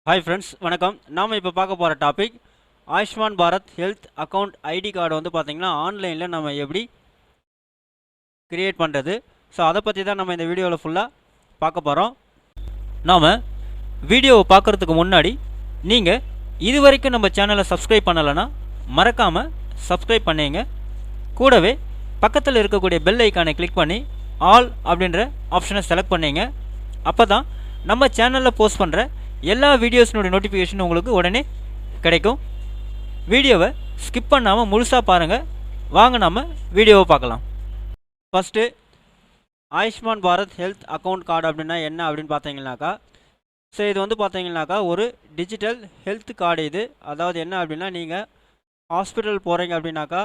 Hi friends, வணக்கம். நாம் இப்போ பார்க்க போகிற topic Ayushman Bharat health account ID card வந்து பார்த்திங்கன்னா ஆன்லைனில் நம்ம எப்படி க்ரியேட் பண்ணுறது. ஸோ அதை பற்றி தான் நம்ம இந்த வீடியோவில் ஃபுல்லாக பார்க்க போகிறோம். நாம் வீடியோவை பார்க்குறதுக்கு முன்னாடி நீங்கள் இது வரைக்கும் நம்ம சேனலை சப்ஸ்கிரைப் பண்ணலைன்னா மறக்காமல் சப்ஸ்கிரைப் பண்ணிங்க. கூடவே பக்கத்தில் இருக்கக்கூடிய பெல் ஐக்கானை கிளிக் பண்ணி ஆல் அப்படின்ற ஆப்ஷனை செலக்ட் பண்ணிங்க. அப்போ தான் நம்ம சேனலில் போஸ்ட் பண்ணுற எல்லா வீடியோஸ்னுடைய நோட்டிஃபிகேஷன் உங்களுக்கு உடனே கிடைக்கும். வீடியோவை ஸ்கிப் பண்ணாமல் முழுசாக பாருங்கள். வாங்க நம்ம வீடியோவை பார்க்கலாம். First Ayushman Bharat health account card அப்படின்னா என்ன அப்படின்னு பார்த்தீங்கன்னாக்கா, ஸோ இது வந்து பார்த்தீங்கன்னாக்கா ஒரு டிஜிட்டல் ஹெல்த் கார்டு. இது அதாவது என்ன அப்படின்னா, நீங்கள் ஹாஸ்பிட்டல் போகிறீங்க அப்படின்னாக்கா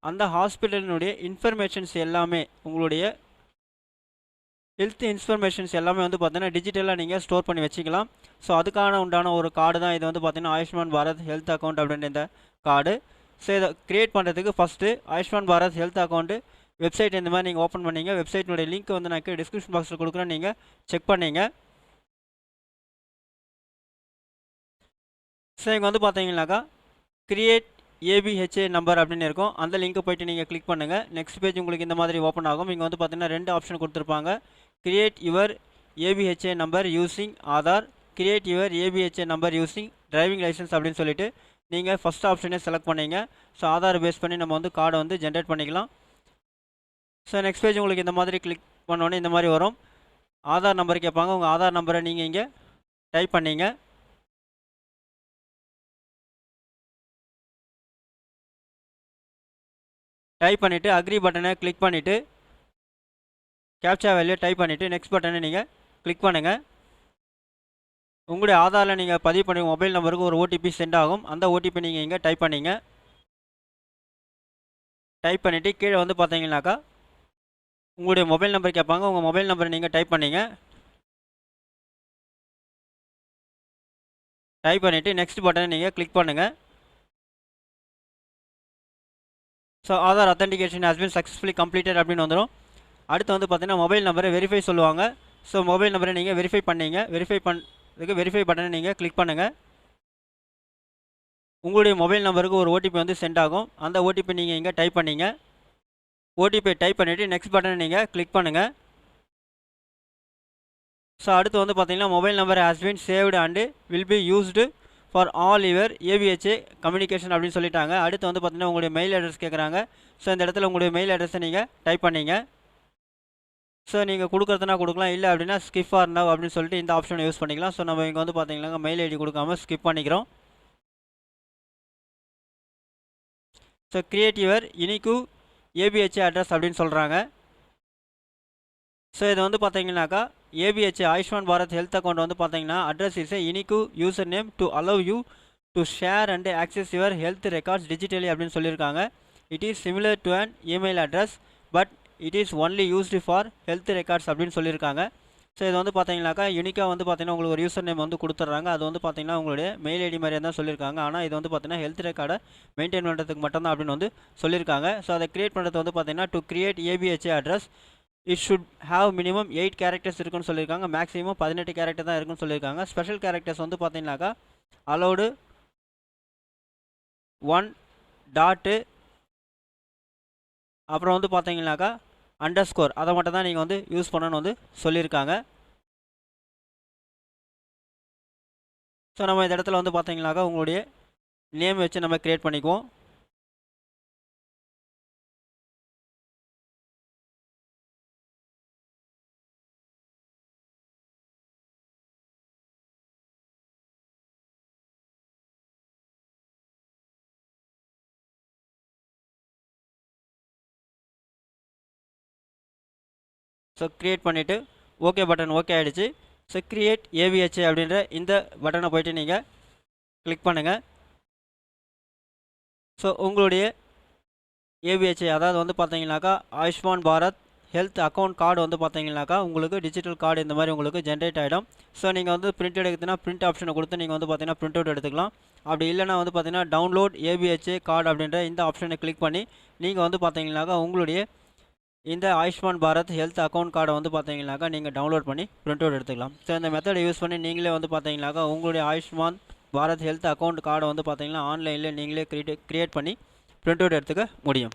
அந்த ஹாஸ்பிட்டலினுடைய இன்ஃபர்மேஷன்ஸ் எல்லாமே, உங்களுடைய ஹெல்த் இன்ஃபர்மேஷன்ஸ் எல்லாமே வந்து பார்த்தீங்கன்னா டிஜிட்டலாக நீங்கள் ஸ்டோர் பண்ணி வச்சுக்கலாம். ஸோ அதுக்கான உண்டான ஒரு கார்டு தான் இது வந்து பார்த்தீங்கன்னா ஆயுஷ்மான் பாரத் ஹெல்த் அக்கௌண்ட் அப்படின்ற இந்த கார்டு. ஸோ இதை க்ரியேட் பண்ணுறதுக்கு first Ayushman Bharat health account website இந்த மாதிரி நீங்கள் ஓப்பன் பண்ணிங்க. வெப்சைட்னுடைய லிங்க் வந்து நான் டிஸ்கிரிப்ஷன் பாக்ஸில் கொடுக்குறேன், நீங்கள் செக் பண்ணிங்க. ஸோ இங்கே வந்து பார்த்தீங்கன்னாக்கா கிரியேட் ஏபிஹெச்ஏ நம்பர் அப்படின்னு இருக்கும். அந்த லிங்க்கை போய்ட்டு நீங்கள் கிளிக் பண்ணுங்கள். நெக்ஸ்ட் பேஜ் உங்களுக்கு இந்த மாதிரி ஓப்பன் ஆகும். இங்கே வந்து பார்த்தீங்கன்னா 2 ஆப்ஷன் கொடுத்துருப்பாங்க. Create your ABHA number using Aadhaar, create your ABHA number using driving licence அப்படின்னு சொல்லிட்டு நீங்கள் ஃபஸ்ட் ஆப்ஷனே செலக்ட் பண்ணிங்க. ஸோ ஆதார் பேஸ் பண்ணி நம்ம வந்து கார்டை வந்து ஜென்ரேட் பண்ணிக்கலாம். ஸோ நெக்ஸ்ட் பேஜ் உங்களுக்கு இந்த மாதிரி கிளிக் பண்ணோன்னே இந்த மாதிரி வரும். ஆதார் நம்பர் கேட்பாங்க. உங்கள் ஆதார் நம்பரை நீங்கள் இங்கே டைப் பண்ணிங்க. டைப் பண்ணிவிட்டு அக்ரி பட்டனை கிளிக் பண்ணிவிட்டு கேப்சா வேல்யூ டைப் பண்ணிவிட்டு நெக்ஸ்ட் பட்டனை நீங்கள் கிளிக் பண்ணுங்கள். உங்களுடைய ஆதாரில் நீங்கள் பதிவு பண்ணி மொபைல் நம்பருக்கு ஒரு ஓடிபி சென்ட் ஆகும். அந்த ஓடிபி நீங்கள் இங்கே டைப் பண்ணிங்க. டைப் பண்ணிவிட்டு கீழே வந்து பார்த்தீங்கன்னாக்கா உங்களுடைய மொபைல் நம்பர் கேட்பாங்க. உங்கள் மொபைல் நம்பரை நீங்கள் டைப் பண்ணிங்க. டைப் பண்ணிவிட்டு நெக்ஸ்ட் பட்டனை நீங்கள் கிளிக் பண்ணுங்கள். So Aadhaar authentication has been successfully completed அப்படின்னு வந்துடும். அடுத்து வந்து பார்த்தீங்கன்னா மொபைல் நம்பரை வெரிஃபை சொல்லுவாங்க. ஸோ மொபைல் நம்பரை நீங்கள் வெரிஃபை பண்ணிங்க. வெரிஃபை பட்டனை நீங்கள் கிளிக் பண்ணுங்கள். உங்களுடைய மொபைல் நம்பருக்கு ஒரு ஓடிபி வந்து சென்ட் ஆகும். அந்த ஓடிபி நீங்கள் இங்கே டைப் பண்ணிங்க. ஓடிபி டைப் பண்ணிவிட்டு நெக்ஸ்ட் பட்டனை நீங்கள் கிளிக் பண்ணுங்கள். ஸோ அடுத்து வந்து பார்த்தீங்கன்னா mobile number has been saved and will be used for all your ABHA communication அப்படின்னு சொல்லிட்டாங்க. அடுத்து வந்து பார்த்தீங்கன்னா உங்களுடைய மெயில் அட்ரஸ் கேட்குறாங்க. ஸோ இந்த இடத்துல உங்களுடைய மெயில் அட்ரஸை நீங்கள் டைப் பண்ணிங்க. ஸோ நீங்கள் கொடுக்குறதுனா கொடுக்கலாம், இல்லை அப்படின்னா ஸ்கிப் ஆர் நவ் அப்படின்னு சொல்லிட்டு இந்த ஆப்ஷனை யூஸ் பண்ணிக்கலாம். ஸோ நம்ம இங்கே வந்து பார்த்தீங்கன்னா மெயில் ஐடி கொடுக்காம ஸ்கிப் பண்ணிக்கிறோம். So create your unique ABHA address அப்படின்னு சொல்கிறாங்க. ஸோ இது வந்து பார்த்தீங்கன்னாக்கா ABHA Ayushman Bharat health account வந்து பார்த்தீங்கன்னா address is a unique user name to allow you to share and access your health records digitally அப்படின்னு சொல்லியிருக்காங்க. It is similar to an email address but it is only used for health records அப்படின்னு சொல்லியிருக்காங்க. So இது வந்து பார்த்தீங்கன்னாக்கா யூனிக்காக வந்து பார்த்தீங்கன்னா உங்களுக்கு ஒரு யூசர் நேம் வந்து கொடுத்துட்றாங்க. அது வந்து பார்த்தீங்கன்னா உங்களுடைய மெயில் ஐடி மாதிரியே தான் சொல்லியிருக்காங்க. ஆனால் இது வந்து பார்த்தீங்கன்னா ஹெல்த் ரெக்கார்டை மெயின்டைன் பண்ணுறதுக்கு மட்டும்தான் அப்படின்னு வந்து சொல்லியிருக்காங்க. ஸோ அதை கிரியேட் பண்ணுறது வந்து பார்த்தீங்கன்னா to create ABHA address it should have minimum 8 characters இருக்குன்னு சொல்லியிருக்காங்க. மேக்ஸிமம் 18 கேரக்டர் தான் இருக்குன்னு சொல்லியிருக்காங்க. ஸ்பெஷல் கேரக்டர்ஸ் வந்து பார்த்தீங்கன்னாக்கா அலோடு 1 டாட்டு அப்புறம் வந்து பார்த்தீங்கன்னாக்கா அண்டர்ஸ்கோர் அதை மட்டும் தான் நீங்கள் வந்து யூஸ் பண்ணணும்னு வந்து சொல்லியிருக்காங்க. ஸோ நம்ம இந்த இடத்துல வந்து பார்த்தீங்கன்னாக்கா உங்களுடைய நேம் வச்சு நம்ம க்ரியேட் பண்ணிக்குவோம். ஸோ க்ரியேட் பண்ணிவிட்டு ஓகே பட்டன் ஓகே ஆகிடுச்சு. ஸோ க்ரியேட் ஏபிஹெச்ஏ அப்படின்ற இந்த பட்டனை போய்ட்டு நீங்கள் கிளிக் பண்ணுங்கள். ஸோ உங்களுடைய ஏபிஹெச்ஏ அதாவது வந்து பார்த்தீங்கன்னாக்கா Ayushman Bharat health account card வந்து பார்த்தீங்கன்னாக்கா உங்களுக்கு டிஜிட்டல் கார்டு இந்த மாதிரி உங்களுக்கு ஜென்ரேட் ஆகிடும். ஸோ நீங்கள் வந்து பிரிண்ட் எடுக்குதுன்னா பிரிண்ட் ஆப்ஷனை கொடுத்து நீங்கள் வந்து பார்த்தீங்கன்னா பிரிண்ட் அவுட் எடுத்துக்கலாம். அப்படி இல்லைனா வந்து பார்த்தீங்கன்னா டவுன்லோட் ஏபிஹெச்ஏ கார்டு அப்படின்ற இந்த ஆப்ஷனை கிளிக் பண்ணி நீங்கள் வந்து பார்த்தீங்கன்னாக்கா உங்களுடைய இந்த ஆயுஷ்மான் பாரத் ஹெல்த் அக்கௌண்ட் கார்டை வந்து பார்த்தீங்கன்னாக்கா நீங்கள் டவுன்லோட் பண்ணி பிரிண்ட் அவுட் எடுத்துக்கலாம். ஸோ இந்த மெத்தடை யூஸ் பண்ணி நீங்களே வந்து பார்த்தீங்கன்னாக்கா உங்களுடைய ஆயுஷ்மான் பாரத் ஹெல்த் அக்கௌண்ட் கார்டை வந்து பார்த்தீங்கன்னா ஆன்லைனில் நீங்களே கிரியேட் பண்ணி பிரிண்ட் அவுட் எடுத்துக்க முடியும்.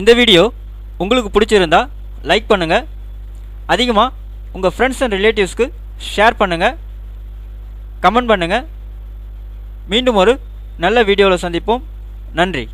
இந்த வீடியோ உங்களுக்கு பிடிச்சிருந்தா லைக் பண்ணுங்கள், அதிகமாக உங்கள் ஃப்ரெண்ட்ஸ் அண்ட் ரிலேட்டிவ்ஸ்க்கு ஷேர் பண்ணுங்கள், கமெண்ட் பண்ணுங்கள். மீண்டும் ஒரு நல்ல வீடியோவில் சந்திப்போம். நன்றி.